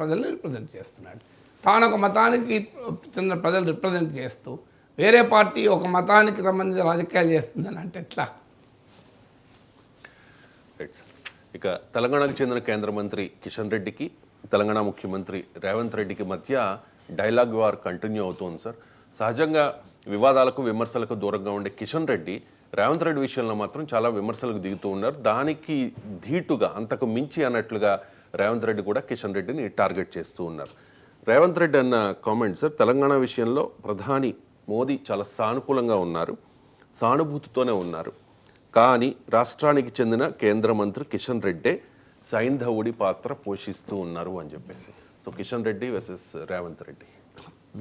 ప్రజల్ని రిప్రజెంట్ చేస్తున్నాడు. తాను ఒక మతానికి చెందిన ప్రజలు రిప్రజెంట్ చేస్తూ వేరే పార్టీ ఒక మతానికి సంబంధించిన రాజకీయాలు చేస్తుందని అంటే ఎట్లా? ఇక తెలంగాణకు చెందిన కేంద్ర మంత్రి కిషన్ రెడ్డికి తెలంగాణ ముఖ్యమంత్రి రేవంత్ రెడ్డికి మధ్య డైలాగ్ వార్ కంటిన్యూ అవుతుంది సార్. సహజంగా వివాదాలకు విమర్శలకు దూరంగా ఉండే కిషన్ రెడ్డి రేవంత్ రెడ్డి విషయంలో మాత్రం చాలా విమర్శలకు దిగుతూ ఉన్నారు. దానికి ధీటుగా అంతకు మించి అన్నట్లుగా రేవంత్ రెడ్డి కూడా కిషన్ రెడ్డిని టార్గెట్ చేస్తూ ఉన్నారు. రేవంత్ రెడ్డి అన్న కామెంట్ సార్, తెలంగాణ విషయంలో ప్రధాని మోదీ చాలా సానుకూలంగా ఉన్నారు, సానుభూతితోనే ఉన్నారు, కానీ రాష్ట్రానికి చెందిన కేంద్ర మంత్రి కిషన్ రెడ్డే సైంధవుడి పాత్ర పోషిస్తూ ఉన్నారు అని చెప్పేసి. So Kishan Reddy versus Revanth Reddy.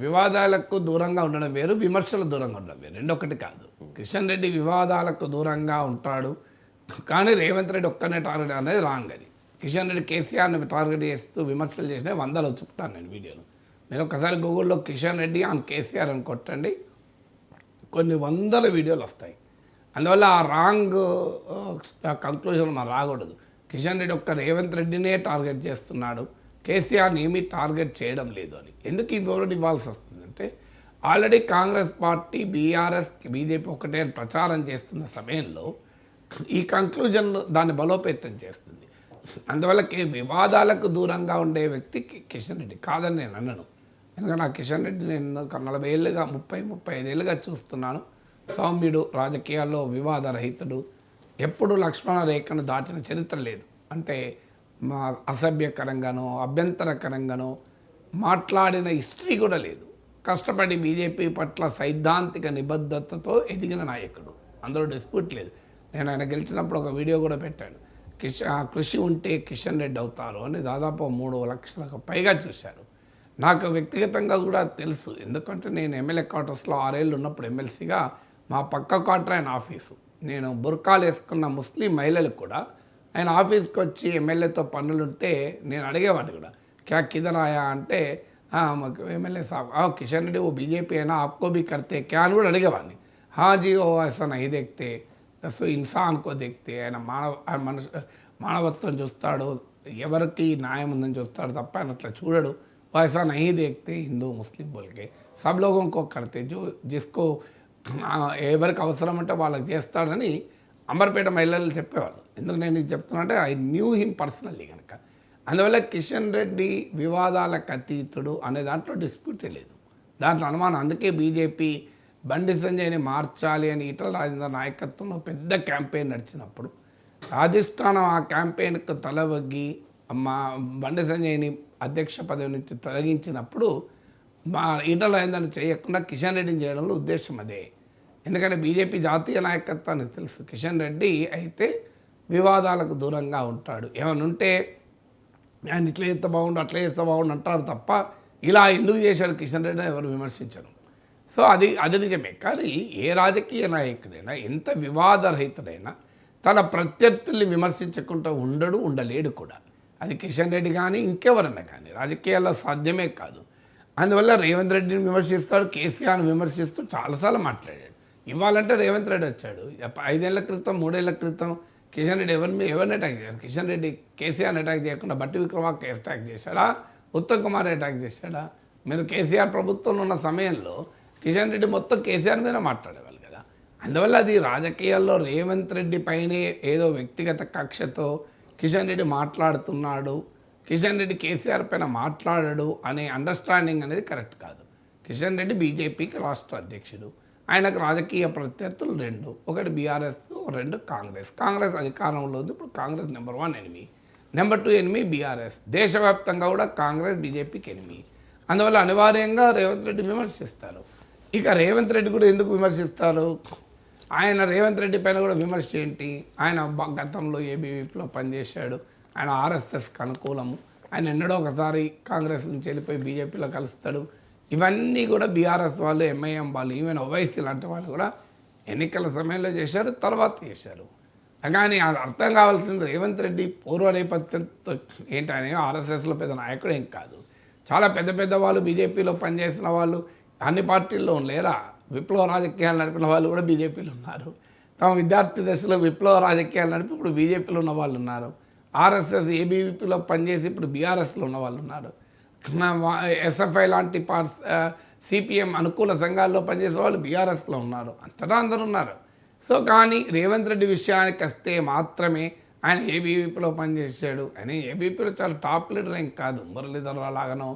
వివాదాలకు దూరంగా ఉండడం వేరు, విమర్శలకు దూరంగా ఉండడం వేరు, రెండొకటి కాదు. కిషన్ రెడ్డి వివాదాలకు దూరంగా ఉంటాడు, కానీ రేవంత్ రెడ్డి ఒక్కనే టార్గెట్ అనేది రాంగ్. అది కిషన్ రెడ్డి కేసీఆర్ని టార్గెట్ చేస్తూ విమర్శలు చేసినా 100లో చెప్తాను నేను వీడియోలో. మీరు ఒకసారి గూగుల్లో కిషన్ రెడ్డి ఆన్ కేసీఆర్ అని కొట్టండి, కొన్ని 100 వీడియోలు వస్తాయి. అందువల్ల ఆ రాంగ్ కంక్లూజన్ మనం రాకూడదు. కిషన్ రెడ్డి ఒక్క రేవంత్ రెడ్డినే టార్గెట్ చేస్తున్నాడు, కేసీఆర్ని ఏమీ టార్గెట్ చేయడం లేదు అని. ఎందుకు ఈ వివరణ ఇవ్వాల్సి వస్తుందంటే, already Congress party BRS BJP ఒకటే ప్రచారం చేస్తున్న సమయంలో ఈ కంక్లూజన్ దాన్ని బలోపేతం చేస్తుంది. అందువల్ల వివాదాలకు దూరంగా ఉండే వ్యక్తి కిషన్ రెడ్డి కాదని నేను అన్నాను. ఎందుకంటే ఆ కిషన్ రెడ్డి నేను 40 ఏళ్ళుగా 35 ఏళ్ళుగా చూస్తున్నాను. సౌమ్యుడు, రాజకీయాల్లో వివాదరహితుడు, ఎప్పుడు లక్ష్మణ రేఖను దాటిన చరిత్ర లేదు. అంటే అసభ్యకరంగానో అభ్యంతరకరంగానో మాట్లాడిన హిస్టరీ కూడా లేదు. కష్టపడి బీజేపీ పట్ల సైద్ధాంతిక నిబద్ధతతో ఎదిగిన నాయకుడు, అందులో డిస్ప్యూట్ లేదు. నేను ఆయన గెలిచినప్పుడు ఒక వీడియో కూడా పెట్టాను, కృషి ఉంటే కిషన్ రెడ్డి అవుతారు అని. దాదాపు 3 లక్షలకు పైగా చూశారు. నాకు వ్యక్తిగతంగా కూడా తెలుసు, ఎందుకంటే నేను ఎమ్మెల్యే క్వార్టర్స్లో 6 ఏళ్ళు ఉన్నప్పుడు ఎమ్మెల్సీగా మా పక్క క్వార్టర్ ఆయన ఆఫీసు. నేను బుర్కాలు వేసుకున్న ముస్లిం మహిళలకు కూడా ఆయన ఆఫీస్కి వచ్చి ఎమ్మెల్యేతో పనులుంటే నేను అడిగేవాడిని కూడా, క్యా కిధర్ ఆయా అంటే ఎమ్మెల్యే సాబ్ కిషన్ రెడ్డి ఓ బీజేపీ అయినా ఆప్కో భీ కర్తే క్యా అని కూడా అడిగేవాడిని. హాజీ ఓ ఐసా నహీ దేఖ్తే, సో ఇన్సాన్కో దేఖ్తే, ఆయన మానవత్వం చూస్తాడు, ఎవరికి న్యాయం ఉందని చూస్తాడు తప్ప ఆయన అట్లా చూడడు. ऐसा नहीं देखते हिंदू मुस्लिम बोल के, सब लोगों को करते, जो जिसको ఎవరికి అవసరం అంటే వాళ్ళకి చేస్తాడని అంబర్పేట మహిళలు చెప్పేవాళ్ళు. ఎందుకు నేను ఇది చెప్తున్నా అంటే ఐ న్యూ హిమ్ పర్సనల్లీ కనుక. అందువల్ల కిషన్ రెడ్డి వివాదాలకు అతీతుడు అనే దాంట్లో డిస్ప్యూటే లేదు, దాంట్లో అనుమానం. అందుకే బీజేపీ బండి సంజయ్ని మార్చాలి అని ఈటల రాజేందర్ నాయకత్వంలో పెద్ద క్యాంపెయిన్ నడిచినప్పుడు రాజస్థానం ఆ క్యాంపెయిన్కు తలవగ్గి మా బండి సంజయ్ని అధ్యక్ష పదవి నుంచి తొలగించినప్పుడు మా ఈటల రాజేందర్ని చేయకుండా కిషన్ రెడ్డిని చేయడంలో ఉద్దేశం అదే. ఎందుకంటే బీజేపీ జాతీయ నాయకత్వానికి తెలుసు కిషన్ రెడ్డి అయితే వివాదాలకు దూరంగా ఉంటాడు, ఏమైనా ఉంటే ఆయన ఇట్లా చేస్తే బాగుండు అట్లా చేస్తే బాగుండు అంటారు తప్ప ఇలా ఎందుకు చేశారు కిషన్ రెడ్డిని ఎవరు విమర్శించరు. సో అది నిజమే. కానీ ఏ రాజకీయ నాయకుడైనా ఎంత వివాదరహితుడైనా తన ప్రత్యర్థుల్ని విమర్శించకుండా ఉండలేడు కూడా. అది కిషన్ రెడ్డి కానీ ఇంకెవరన్నా కానీ రాజకీయాల్లో సాధ్యమే కాదు. అందువల్ల రేవంత్ రెడ్డిని విమర్శిస్తాడు, కేసీఆర్ని విమర్శిస్తూ చాలాసార్లు మాట్లాడాడు. ఇవ్వాలంటే రేవంత్ రెడ్డి వచ్చాడు. 5 ఏళ్ల క్రితం 3 ఏళ్ల క్రితం కిషన్ రెడ్డి ఎవరిని అటాక్ చేశారు? కిషన్ రెడ్డి కేసీఆర్ని అటాక్ చేయకుండా బట్టి విక్రమార్క అటాక్ చేశాడా, ఉత్తమ్ కుమార్ అటాక్ చేశాడా? మీరు కేసీఆర్ ప్రభుత్వంలో ఉన్న సమయంలో కిషన్ రెడ్డి మొత్తం కేసీఆర్ మీద మాట్లాడేవాళ్ళు కదా. అందువల్ల అది రాజకీయాల్లో రేవంత్ రెడ్డి పైనే ఏదో వ్యక్తిగత కక్షతో కిషన్ రెడ్డి మాట్లాడుతున్నాడు, కిషన్ రెడ్డి కేసీఆర్ పైన మాట్లాడాడు అనే అండర్స్టాండింగ్ అనేది కరెక్ట్ కాదు. కిషన్ రెడ్డి బీజేపీకి రాష్ట్ర అధ్యక్షుడు, ఆయనకు రాజకీయ ప్రత్యర్థులు 2, ఒకటి బీఆర్ఎస్, 2 కాంగ్రెస్. కాంగ్రెస్ అధికారంలో ఉంది, ఇప్పుడు Congress number 1 enemy, number 2 enemy BRS. దేశవ్యాప్తంగా కూడా కాంగ్రెస్ బీజేపీకి ఎనిమి. అందువల్ల అనివార్యంగా రేవంత్ రెడ్డి విమర్శిస్తారు. ఇక రేవంత్ రెడ్డి కూడా ఎందుకు విమర్శిస్తారు? ఆయన రేవంత్ రెడ్డి పైన కూడా విమర్శ ఏంటి? ఆయన గతంలో ఏబీవీపీలో పనిచేశాడు, ఆయన ఆర్ఎస్ఎస్కి అనుకూలము, ఆయన ఎన్నడో ఒకసారి కాంగ్రెస్ నుంచి వెళ్ళిపోయి బీజేపీలో కలుస్తాడు. ఇవన్నీ కూడా బీఆర్ఎస్ వాళ్ళు, ఎంఐఎం వాళ్ళు, ఈవెన్ ఓవైసీ లాంటి వాళ్ళు కూడా ఎన్నికల సమయంలో చేశారు, తర్వాత చేశారు. కానీ అది అర్థం కావాల్సింది రేవంత్ రెడ్డి పూర్వ నేపథ్యంతో ఏంటి, ఆయన ఆర్ఎస్ఎస్లో పెద్ద నాయకుడు ఏం కాదు. చాలా పెద్ద వాళ్ళు బీజేపీలో పనిచేసిన వాళ్ళు అన్ని పార్టీల్లో లేరా? విప్లవ రాజకీయాలు నడిపిన వాళ్ళు కూడా బీజేపీలో ఉన్నారు. తమ విద్యార్థి దశలో విప్లవ రాజకీయాలు నడిపి ఇప్పుడు బీజేపీలో ఉన్న వాళ్ళు ఉన్నారు. ఆర్ఎస్ఎస్ ఏబీవీపీలో పనిచేసి ఇప్పుడు బీఆర్ఎస్లో ఉన్న వాళ్ళు ఉన్నారు. ఎస్ఎఫ్ఐ లాంటి సిపిఎం అనుకూల సంఘాల్లో పనిచేసే వాళ్ళు బీఆర్ఎస్లో ఉన్నారు, అంతటా అందరూ ఉన్నారు. సో కానీ రేవంత్ రెడ్డి విషయానికి వస్తే మాత్రమే ఆయన ఏబీవీపీలో పనిచేశాడు. ఆయన ఏబీవీపీలో చాలా టాప్ లీడర్ ఏం కాదు, మురళీధర్ లాగానో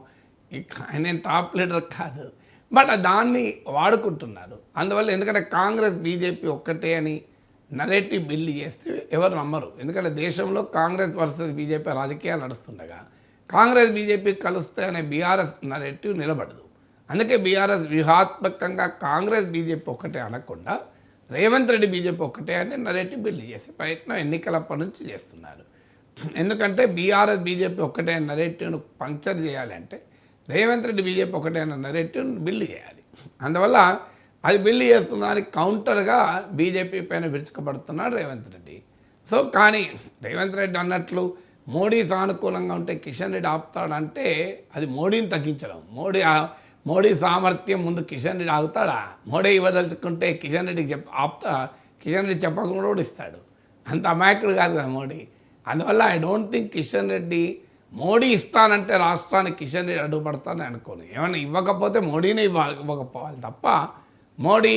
ఆయన ఏం టాప్ లీడర్ కాదు, బట్ దాన్ని వాడుకుంటున్నారు. అందువల్ల ఎందుకంటే కాంగ్రెస్ బీజేపీ ఒక్కటే అని నరేటివ్ బిల్డ్ చేస్తే ఎవరు నమ్మరు. ఎందుకంటే దేశంలో కాంగ్రెస్ వర్సెస్ బీజేపీ రాజకీయాలు నడుస్తుండగా కాంగ్రెస్ బీజేపీ కలుస్తే అనే బీఆర్ఎస్ నరేటివ్ నిలబడదు. అందుకే బీఆర్ఎస్ వ్యూహాత్మకంగా కాంగ్రెస్ బీజేపీ ఒక్కటే అనకుండా రేవంత్ రెడ్డి బీజేపీ ఒక్కటే అని నరేటివ్ బిల్డ్ చేసే ప్రయత్నం ఎన్నికలప్పటి నుంచి చేస్తున్నారు. ఎందుకంటే బీఆర్ఎస్ బీజేపీ ఒక్కటే అనే నరేటివ్ను పంక్చర్ చేయాలంటే రేవంత్ రెడ్డి బీజేపీ ఒకటే అన్న నరేటివ్ను బిల్డ్ చేయాలి. అందువల్ల అది బిల్డ్ చేస్తున్నదానికి కౌంటర్గా బీజేపీ పైన విరుచుకబడుతున్నాడు రేవంత్ రెడ్డి. సో కానీ రేవంత్ రెడ్డి అన్నట్లు మోడీ సానుకూలంగా ఉంటే కిషన్ రెడ్డి ఆపుతాడంటే అది మోడీని తగ్గించడం. మోడీ సామర్థ్యం ముందు కిషన్ రెడ్డి ఆగుతాడా? మోడీ ఇవ్వదలుచుకుంటే కిషన్ రెడ్డికి కిషన్ రెడ్డి చెప్పకుండా కూడా ఇస్తాడు. అంత అమాయకుడు కాదు కదా మోడీ. అందువల్ల I don't think Kishan Reddy Modi ఇస్తానంటే రాష్ట్రానికి కిషన్ రెడ్డి అడ్డుపడతానని అనుకోను. ఏమన్నా ఇవ్వకపోతే మోడీనే ఇవ్వకపోవాలి తప్ప మోడీ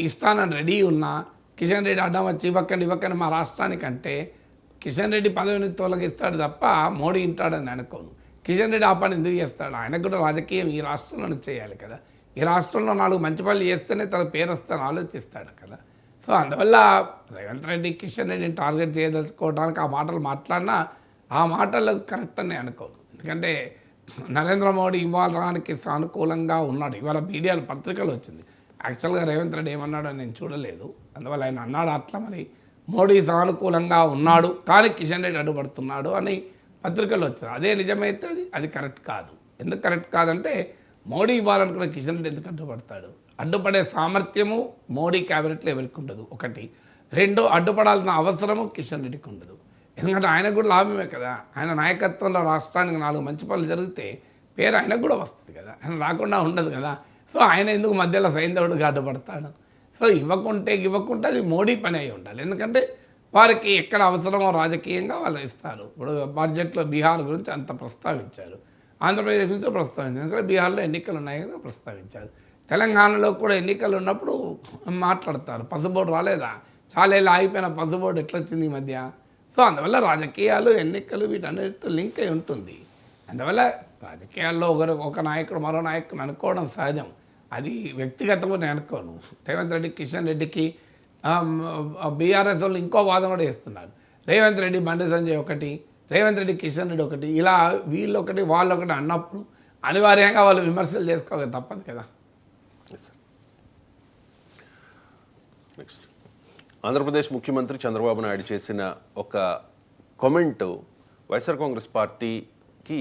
ఇస్తానని రెడీ ఉన్నా కిషన్ రెడ్డి అడ్డం వచ్చి ఇవ్వకండి మా రాష్ట్రానికి అంటే కిషన్ రెడ్డి పదవిని తొలగిస్తాడు తప్ప మోడీ ఇంటాడని అనుకోను. కిషన్ రెడ్డి ఆ పని ఎందుకు చేస్తాడు? ఆయనకు కూడా రాజకీయం ఈ రాష్ట్రంలోనే చేయాలి కదా. ఈ రాష్ట్రంలో 4 మంచి పనులు చేస్తేనే తన పేరు వస్తుందని ఆలోచిస్తాడు కదా. సో అందువల్ల రేవంత్ రెడ్డి కిషన్ రెడ్డిని టార్గెట్ చేయదలుచుకోవడానికి ఆ మాటలు మాట్లాడినా ఆ మాటలు కరెక్ట్ అని అనుకోను. ఎందుకంటే నరేంద్ర మోడీ ఇవ్వడానికి సానుకూలంగా ఉన్నాడు. ఇవాళ మీడియాలో పత్రికలు వచ్చింది. యాక్చువల్గా రేవంత్ రెడ్డి ఏమన్నాడో నేను చూడలేదు. అందువల్ల ఆయన అన్నాడు అట్లా మరి మోడీ సానుకూలంగా ఉన్నాడు కానీ కిషన్ రెడ్డి అడ్డుపడుతున్నాడు అని పత్రికలు వచ్చింది. అదే నిజమైతే అది కరెక్ట్ కాదు. ఎందుకు కరెక్ట్ కాదంటే మోడీ ఇవ్వాలనుకున్న కిషన్ రెడ్డి ఎందుకు అడ్డుపడతాడు? అడ్డుపడే సామర్థ్యము మోడీ క్యాబినెట్లో ఎవరికి ఉండదు. 1. 2 అడ్డుపడాల్సిన అవసరము కిషన్ రెడ్డికి ఉండదు. ఎందుకంటే ఆయనకు కూడా లాభమే కదా. ఆయన నాయకత్వంలో రాష్ట్రానికి 4 మంచి పనులు జరిగితే పేరు ఆయనకు కూడా వస్తుంది కదా. ఆయన రాకుండా ఉండదు కదా. సో ఆయన ఎందుకు మధ్యలో సైంధవుడిగా అడ్డుపడతాడు? సో ఇవ్వకుంటే అది మోడీ పని అయి ఉండాలి. ఎందుకంటే వారికి ఎక్కడ అవసరమో రాజకీయంగా వాళ్ళు ఇస్తారు. ఇప్పుడు బడ్జెట్లో బీహార్ గురించి అంత ప్రస్తావించారు, ఆంధ్రప్రదేశ్ గురించి ప్రస్తావించారు. ఎందుకంటే బీహార్లో ఎన్నికలు ఉన్నాయి కదా ప్రస్తావించారు. తెలంగాణలో కూడా ఎన్నికలు ఉన్నప్పుడు మాట్లాడతారు. పసుబోర్డు రాలేదా? చాలా ఏళ్ళు ఆగిపోయిన పసుబోర్డు ఎట్లా వచ్చింది ఈ మధ్య? సో అందువల్ల రాజకీయాలు ఎన్నికలు వీటన్నిటితో లింక్ అయి ఉంటుంది. అందువల్ల రాజకీయాల్లో ఒక నాయకుడు మరో నాయకుడు అనుకోవడం సహజం. అది వ్యక్తిగతంగా నేను అనుకోను. రేవంత్ రెడ్డి కిషన్ రెడ్డికి బీఆర్ఎస్ వాళ్ళు ఇంకో వాదన కూడా చేస్తున్నారు. రేవంత్ రెడ్డి బండి సంజయ్ ఒకటి, రేవంత్ రెడ్డి కిషన్ రెడ్డి ఒకటి, ఇలా వీళ్ళు ఒకటి వాళ్ళు ఒకటి అన్నప్పుడు అనివార్యంగా వాళ్ళు విమర్శలు చేసుకోక తప్పదు కదా. నెక్స్ట్ ఆంధ్రప్రదేశ్ ముఖ్యమంత్రి చంద్రబాబు నాయుడు చేసిన ఒక కామెంట్ వైఎస్ఆర్ కాంగ్రెస్ పార్టీ